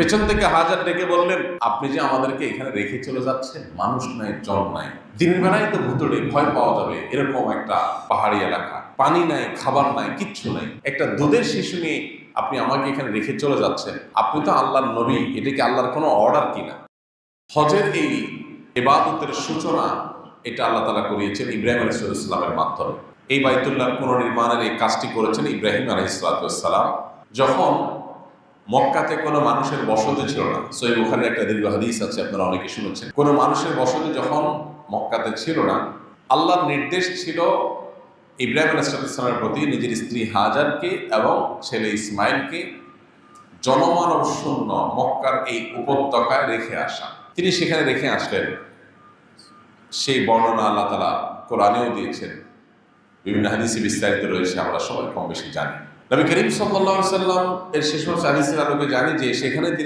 পেছন থেকে হাজার ডেকে বললেন, আপনি যে আমাদেরকে এখানে রেখে চলে যাচ্ছেন, মানুষ নাই, জল নাই, দিনের বেলায় তো ভুতুড়ে ভয় পাওয়া যাবে এরকম একটা পাহাড়ি এলাকা, পানি নাই, খাবার নাই, কিচ্ছু নাই, একটা দুধের শিশু নিয়ে আপনি আমাকে এখানে রেখে চলে যাচ্ছেন, আপনি তো আল্লাহর নবী, এটা কি আল্লাহর কোনো অর্ডার কিনা? হজের এই ইবাদতের সূচনা এটা আল্লাহ তাআলা করিয়েছেন ইব্রাহিম আলাইহিস সালামের মাধ্যমে। এই বাইতুল্লাহ পুনর্নির্মাণের এই কাজটি করেছেন ইব্রাহিম আলাইহিস সালাম। যখন মক্কাতে কোনো মানুষের বসতি ছিল না, সহিহ বুখারীর একটা দীর্ঘ হাদিস আছে, আপনারা অনেকে শুনেছেন। কোনো মানুষের বসতি যখন মক্কাতে ছিল না, আল্লাহর নির্দেশ ছিল ইব্রাহিম আলাইহিস সালামের প্রতি নিজের স্ত্রী হাজারকে এবং ছেলে ইসমাইলকে জনমানব শূন্য মক্কার এই উপত্যকায় রেখে আসা। তিনি সেখানে রেখে আসলেন। সেই বর্ণনা আল্লাহ তাআলা কোরআনেও দিয়েছেন, বিভিন্ন হাদিসে বিস্তারিত রয়েছে, আমরা সবাই কম বেশি জানি। নবী করিম সাল্লাল্লাহু আলাইহি ওয়াসাল্লাম এর শেষ হাদিসের আলোকে জানি যে সেখানে তিনি